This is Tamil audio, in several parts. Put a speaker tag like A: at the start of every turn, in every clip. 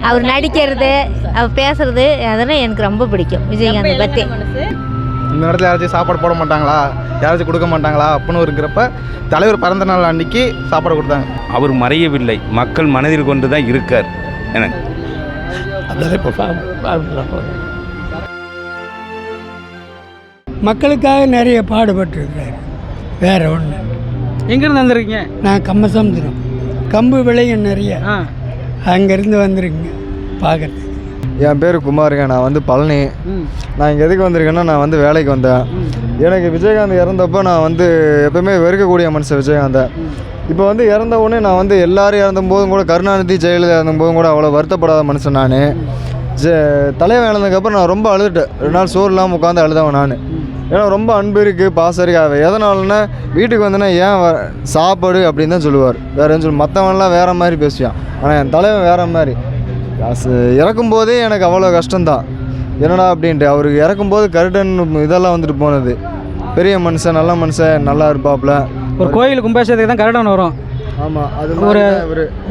A: அவர் நடிக்கிறது, அவர் பேசுறது அதெல்லாம் எனக்கு ரொம்ப பிடிக்கும் விஜயகாந்த் பற்றி.
B: இந்த நேரத்தில் யாராச்சும் சாப்பாடு போட மாட்டாங்களா, யாராச்சும் கொடுக்க மாட்டாங்களா அப்படின்னு இருக்கிறப்ப தலைவர் பிறந்த நாள் அன்னைக்கு சாப்பாடு கொடுத்தாங்க.
C: அவர் மறையவில்லை, மக்கள் மனதில் கொண்டு தான் இருக்கார். எனக்கு
D: மக்களுக்காக நிறைய பாடுபட்டுருக்கிறார். வேறு ஒன்று.
E: எங்கேருந்து வந்திருக்கீங்க?
D: நான் கம்மசமுத்திரம். கம்பு விளையும் நிறைய, அங்கேருந்து வந்துருக்குங்க பார்க்குறதுக்கு.
F: என் பேர் குமாருங்க. நான் வந்து பழனி. நான் இங்கே எதுக்கு வந்திருக்கேன்னா, நான் வந்து வேலைக்கு வந்தேன். எனக்கு விஜயகாந்த் இறந்தப்போ நான் வந்து எப்போவுமே வெறுக்கக்கூடிய மனுஷன் விஜயகாந்தை. இப்போ வந்து இறந்த உடனே நான் வந்து எல்லோரும் இறந்தபோதும் கூட, கருணாநிதி ஜெயலலிதா இறந்தபோதும் கூட அவ்வளோ வருத்தப்படாத மனுஷன் நான். தலைவன் இழந்ததுக்கப்புறம் நான் ரொம்ப அழுதுட்டேன். 2 நாள் சோறு இல்லாமல் உட்காந்து அழுதவன் நான். ஏன்னா ரொம்ப அன்பு இருக்குது, பாசம் இருக்குது. எதனாலன்னா வீட்டுக்கு வந்தேன்னா ஏன் சாப்பாடு அப்படின்னு தான் சொல்லுவார். வேறு எதுவும் சொல்லு. மற்றவன்லாம் வேறு மாதிரி பேசுவான். ஆனால் என் தலைவன் வேறு மாதிரி. இறக்கும்போதே எனக்கு அவ்வளோ கஷ்டம்தான். என்னடா அப்படின்ட்டு. அவருக்கு இறக்கும்போது கருடன் இதெல்லாம் வந்துட்டு போனது. பெரிய மனுஷன், நல்ல மனுஷன், நல்லா இருப்பாப்புல.
E: ஒரு கோயில் கும்பாபிஷேகத்துக்கு தான் கருடன் வரும்.
F: ஆமாம். அது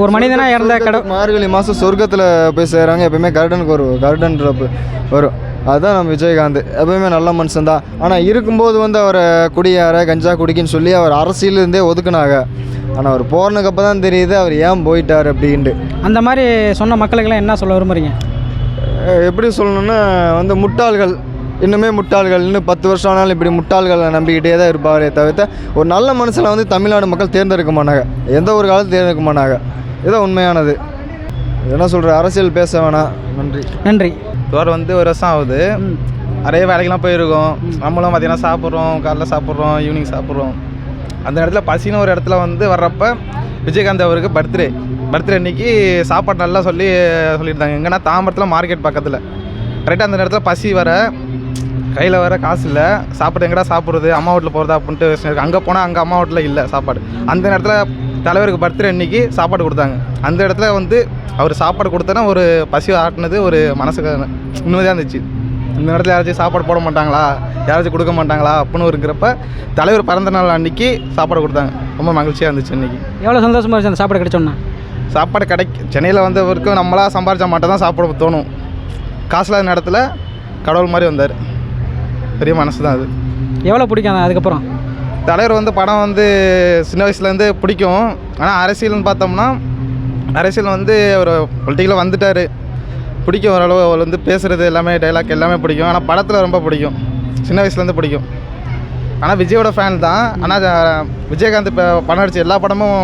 E: ஒரு மனிதனாக இறந்த
F: மார்கழி மாதம் சொர்க்கத்தில் போய் செய்கிறாங்க. எப்போயுமே கருடனுக்கு கருடன்றப்பு வரும். அதுதான் நம்ம விஜயகாந்த். எப்போயுமே நல்ல மனுஷன் தான். ஆனால் இருக்கும்போது வந்து அவரை குடியார கஞ்சா குடிக்குன்னு சொல்லி அவர் அரசியலேருந்தே ஒதுக்குனாங்க. ஆனால் அவர் போனதுக்கப்போ தான் தெரியுது அவர் ஏன் போயிட்டார் அப்படின்ட்டு.
E: அந்த மாதிரி சொன்ன மக்களுக்கெல்லாம் என்ன சொல்ல விரும்புகிறீங்க?
F: எப்படி சொல்லணுன்னா வந்து முட்டாள்கள், இன்னுமே முட்டாள்கள், இன்னும் 10 வருஷம் ஆனாலும் இப்படி முட்டாள்களை நம்பிக்கிட்டே தான் இருப்பாரே தவிர்த்து ஒரு நல்ல மனுஷனை வந்து தமிழ்நாடு மக்கள் தேர்ந்தெடுக்க மாட்டாங்க. எந்த ஒரு காலத்தில் தேர்ந்தெடுக்க மாட்டாங்க. இதுதான் உண்மையானது. என்ன சொல்கிற, அரசியல் பேச வேணாம்.
E: நன்றி.
B: தோற வந்து 1 வருஷம் ஆகுது. நிறைய வேலைக்கெல்லாம் போயிருக்கோம். நம்மளும் மதியானம் சாப்பிட்றோம், காலைல சாப்பிட்றோம், ஈவினிங் சாப்பிட்றோம். அந்த இடத்துல பசின்னு ஒரு இடத்துல வந்து வர்றப்ப விஜயகாந்த் அவருக்கு பர்த்டே அன்றைக்கி சாப்பாடு நல்லா சொல்லியிருந்தாங்க. எங்கன்னா தாம்பரத்தில் மார்க்கெட் பக்கத்தில். கரெக்டாக அந்த இடத்துல பசி வர, கையில் வர காசு இல்லை, சாப்பாடு எங்கடா சாப்பிட்றது, அம்மா வீட்டில் போகிறதா அப்படின்ட்டு அங்கே போனால் அங்கே அம்மா வீட்டில் இல்லை சாப்பாடு. அந்த நேரத்தில் தலைவருக்கு பர்த்டே அன்றைக்கி சாப்பாடு கொடுத்தாங்க. அந்த இடத்துல வந்து அவர் சாப்பாடு கொடுத்தோன்னா ஒரு பசி ஆட்டினது ஒரு மனசுக்கு நிம்மதியாக இருந்துச்சு. இந்த நேரத்தில் யாராச்சும் சாப்பாடு போட மாட்டாங்களா, யாராச்சும் கொடுக்க மாட்டாங்களா அப்படின்னு இருக்கிறப்ப தலைவர் பிறந்த நாள் அன்றைக்கி சாப்பாடு கொடுத்தாங்க. ரொம்ப மகிழ்ச்சியாக இருந்துச்சு. அன்றைக்கி
E: எவ்வளோ சந்தோஷமாக இருந்துச்சு அந்த சாப்பாடு கிடைச்சோன்னா?
B: சாப்பாடு சென்னையில் வந்தவருக்கும் நம்மளாக சம்பாரிச்சா மட்டும் தான் சாப்பிட தோணும். காசில்லாத நேரத்தில் கடவுள் மாதிரி வந்தார். பெரிய மனசு தான் அது.
E: எவ்வளோ பிடிக்கும் அதுக்கப்புறம்?
B: தலைவர் வந்து படம் வந்து சின்ன வயசுலேருந்து பிடிக்கும். ஆனால் அரசியல்னு பார்த்தோம்னா அரசியல் வந்து ஒரு பொலிட்டிக்கலாக வந்துட்டார். பிடிக்கும் ஓரளவு. அவர் வந்து பேசுகிறது எல்லாமே, டைலாக் எல்லாமே பிடிக்கும். ஆனால் படத்தில் ரொம்ப பிடிக்கும். சின்ன வயசுலேருந்து பிடிக்கும். ஆனால் விஜயோட ஃபேன் தான். ஆனால் விஜயகாந்த் இப்போ படம் நடித்த எல்லா படமும்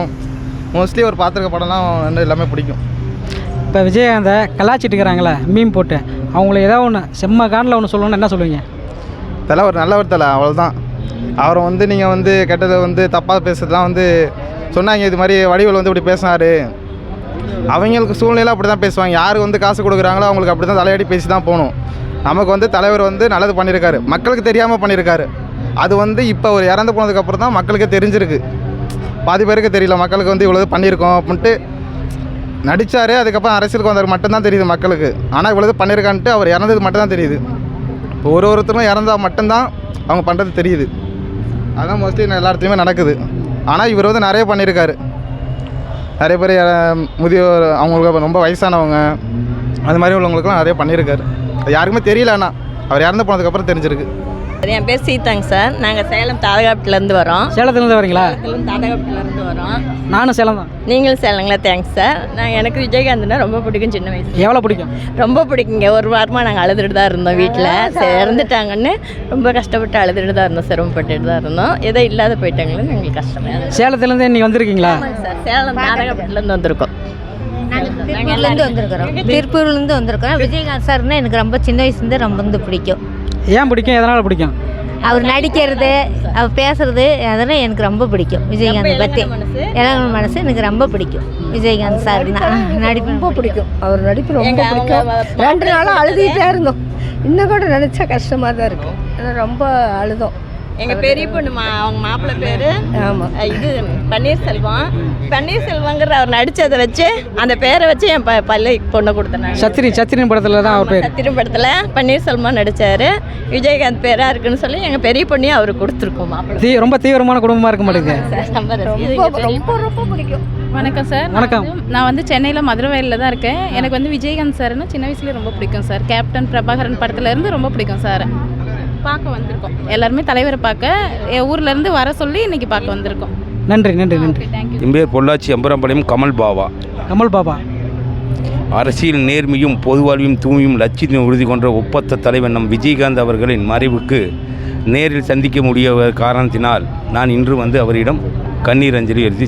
B: மோஸ்ட்லி ஒரு பார்த்துருக்க படம்லாம் வந்து எல்லாமே பிடிக்கும்.
E: இப்போ விஜயகாந்தை கலாச்சிட்டு இருக்கிறாங்களே மீம் போட்டு, அவங்கள ஏதாவது ஒன்று செம்ம காண்டில் ஒன்று சொல்லணும்னு என்ன சொல்லுவீங்க?
B: தலை ஒரு நல்லவர் தலை, அவ்வளோதான். அவரை வந்து நீங்கள் வந்து கெட்டதை வந்து தப்பாக பேசுறதுலாம் வந்து சொன்னாங்க. இது மாதிரி வடிவில் வந்து இப்படி பேசினார். அவங்களுக்கு சூழ்நிலை அப்படி தான் பேசுவாங்க. யாருக்கு வந்து காசு கொடுக்குறாங்களோ அவங்களுக்கு அப்படி தான் தலையாடி பேசி தான் போகணும். நமக்கு வந்து தலைவர் வந்து நல்லது பண்ணியிருக்காரு, மக்களுக்கு தெரியாமல் பண்ணியிருக்காரு. அது வந்து இப்போ அவர் இறந்து போனதுக்கப்புறம் தான் மக்களுக்கே தெரிஞ்சிருக்கு. பாதி பேருக்கு தெரியல மக்களுக்கு வந்து இவ்வளோ பண்ணியிருக்கோம் அப்படின்ட்டு. நடித்தார், அதுக்கப்புறம் அரசியலுக்கு வந்தவர் மட்டும்தான் தெரியுது மக்களுக்கு. ஆனால் இவ்வளோ பண்ணியிருக்கான்ட்டு அவர் இறந்தது மட்டும்தான் தெரியுது. இப்போ ஒருத்தரும் இறந்தால் மட்டும்தான் அவங்க பண்ணுறது தெரியுது. அதுதான் மோஸ்ட்லி எல்லா இடத்துலையுமே நடக்குது. ஆனால் இவர் வந்து நிறைய பண்ணியிருக்காரு. நிறைய பேர் முதியோர், அவங்களுக்கு ரொம்ப வயசானவங்க, அது மாதிரி உள்ளவங்களுக்குலாம் நிறைய பண்ணியிருக்காரு. அது யாருக்குமே தெரியல. ஆனால் அவர் இறந்து போனதுக்கப்புறம் தெரிஞ்சிருக்கு.
G: என் பேர் சீதாங்க சார். நாங்கள் சேலம் தாதகாப்பட்டிலேருந்து வரோம்.
E: சேலத்துலேருந்து வரீங்களா?
G: தாதகாப்பட்டிலேருந்து வரோம்.
E: நானும் சேலம் தான்.
G: நீங்களும் சேலங்களா? Thanks sir. எனக்கு விஜயகாந்த்னா ரொம்ப பிடிக்கும். சின்ன வயசு.
E: எவ்வளோ பிடிக்கும்?
G: ரொம்ப பிடிக்குங்க. ஒரு வாரமாக நாங்கள் அழுதுட்டு தான் இருந்தோம் வீட்டில். இறந்துட்டாங்கன்னு ரொம்ப கஷ்டப்பட்டு அழுதுட்டு தான் இருந்தோம், சிரமப்பட்டுட்டு தான் இருந்தோம். ஏதோ இல்லாத போயிட்டாங்களேன்னு எங்களுக்கு கஷ்டமாக.
E: சேலத்துலேருந்து இன்னைக்கு வந்திருக்கீங்களா?
G: சார் சேலம் தாதகாப்பட்டிலேருந்து வந்திருக்கோம்.
A: திருப்பூர்லேருந்து வந்திருக்கோம். விஜயகாந்த் சார்னா எனக்கு ரொம்ப சின்ன வயசுலேருந்து ரொம்ப வந்து பிடிக்கும்.
E: ஏன் பிடிக்கும்? எதனால் பிடிக்கும்?
A: அவர் நடிக்கிறது, அவர் பேசுறது அதெல்லாம் எனக்கு ரொம்ப பிடிக்கும். விஜயகாந்த் பற்றி இளங்கல் மனசு எனக்கு ரொம்ப பிடிக்கும். விஜயகாந்த் சார் நடிப்பு ரொம்ப பிடிக்கும்.
H: அவர் நடிப்பு ரொம்ப பிடிக்கும். 2 நாளாக அழுதுகிட்டே இருந்தோம். இன்னும் கூட நினச்சா கஷ்டமாக தான் இருக்குது. ஏன்னா ரொம்ப அழுதோம்.
G: எங்கள் பெரிய பொண்ணு அவங்க மாப்பிள்ளை பேர் இது பன்னீர்செல்வம். பன்னீர்செல்வங்கிற அவர் நடித்ததை வச்சு அந்த பேரை வச்சு என் பள்ளி பொண்ணை கொடுத்தேன்.
E: சத்திரின் படத்தில் தான் அவர் பேர்.
G: சத்திரம் படத்தில் பன்னீர்செல்வம் நடித்தார். விஜயகாந்த் பேராக இருக்குன்னு சொல்லி எங்கள் பெரிய பொண்ணையும் அவருக்கு கொடுத்துருக்கோம். மாப்பிள்ளை
E: ரொம்ப தீவிரமான குடும்பமாக இருக்க மாட்டேங்குது.
G: ரொம்ப பிடிக்கும்.
H: வணக்கம் சார்.
E: வணக்கம்.
H: நான் வந்து சென்னையில் மதுரவாயிலில் தான் இருக்கேன். எனக்கு வந்து விஜயகாந்த் சார்னா சின்ன வயசுலேயே ரொம்ப பிடிக்கும் சார். கேப்டன் பிரபாகரன் படத்துலேருந்து ரொம்ப பிடிக்கும் சார். பார்க்க வந்திருக்கோம் எல்லாருமே, தலைவரை பார்க்க ஊர்லேருந்து வர சொல்லி இன்றைக்கி பார்க்க வந்திருக்கோம்.
E: நன்றி நன்றி நன்றி.
H: தேங்க்யூ.
C: என் பேர் பொள்ளாச்சி அம்பரம்பாளையம் கமல் பாபா.
E: கமல் பாபா.
C: அரசியல் நேர்மையும் பொது வாழ்வையும் தூய்மையும் லட்சியம் உறுதி கொண்ட ஒப்பற்ற தலைவர் நம் விஜயகாந்த் அவர்களின் மறைவுக்கு நேரில் சந்திக்க முடிய காரணத்தினால் நான் இன்று வந்து அவரிடம் கண்ணீர் அஞ்சலி எழுதி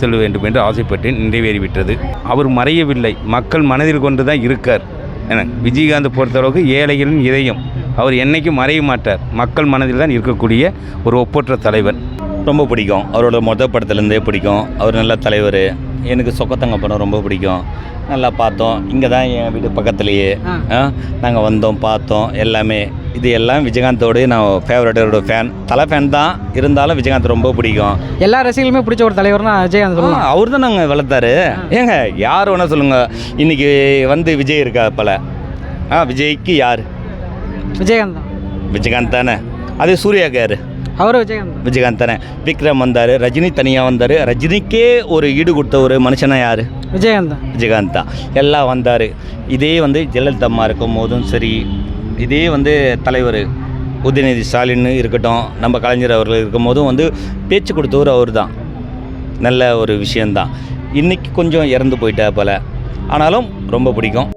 C: செல்ல வேண்டும் என்று ஆசைப்பட்டேன். நிறைவேறிவிட்டது. அவர் மறையவில்லை, மக்கள் மனதில் கொண்டு தான் இருக்கார். என விஜயகாந்த் பொறுத்தளவுக்கு ஏழைகளின் இதயம். அவர் என்றைக்கும் மறைய மாட்டார். மக்கள் மனதில் தான் இருக்கக்கூடிய ஒரு ஒப்பற்ற தலைவர்.
I: ரொம்ப பிடிக்கும். அவரோட மொதல் படத்துலேருந்தே பிடிக்கும். அவர் நல்ல தலைவர். எனக்கு சொக்கத்தங்க படம் ரொம்ப பிடிக்கும். நல்லா பார்த்தோம். இங்கே தான் என் வீடு பக்கத்துலேயே நாங்கள் வந்தோம், பார்த்தோம் எல்லாமே. இது எல்லாம் விஜயகாந்தோடு நான் ஃபேவரட்டோட ஃபேன். தலை ஃபேன் தான், இருந்தாலும் விஜயகாந்த் ரொம்ப பிடிக்கும்.
E: எல்லா ரசிகர்களுமே பிடிச்ச ஒரு தலைவர்னா விஜயகாந்த் சொல்லலாம்.
I: அவர் தான் நாங்கள் வளர்த்தாரு. ஏங்க யார் வேணால் சொல்லுங்கள். இன்றைக்கி வந்து விஜய் இருக்கா பல. விஜய்க்கு யார்?
E: விஜயகாந்த் தான்.
I: விஜயகாந்த் தானே. அதே சூர்யாவுக்கு யார்?
E: அவரும் விஜயகாந்த்.
I: விஜயகாந்த் தானே. விக்ரம் வந்தார், ரஜினி தனியாக வந்தார். ரஜினிக்கே ஒரு ஈடு கொடுத்த ஒரு மனுஷனா யார்?
E: விஜயகாந்த் தான்.
I: விஜயகாந்த் தான். எல்லாம் வந்தார். இதே வந்து ஜெயலலிதா அம்மா இருக்கும் போதும் சரி, இதே வந்து தலைவர் உதயநிதி ஸ்டாலின் இருக்கட்டும், நம்ம கலைஞர் அவர்கள் இருக்கும் போதும் வந்து பேச்சு கொடுத்தவர் அவர் தான். நல்ல ஒரு விஷயந்தான். இன்றைக்கி கொஞ்சம் இறந்து போயிட்டா போல், ஆனாலும் ரொம்ப பிடிக்கும்.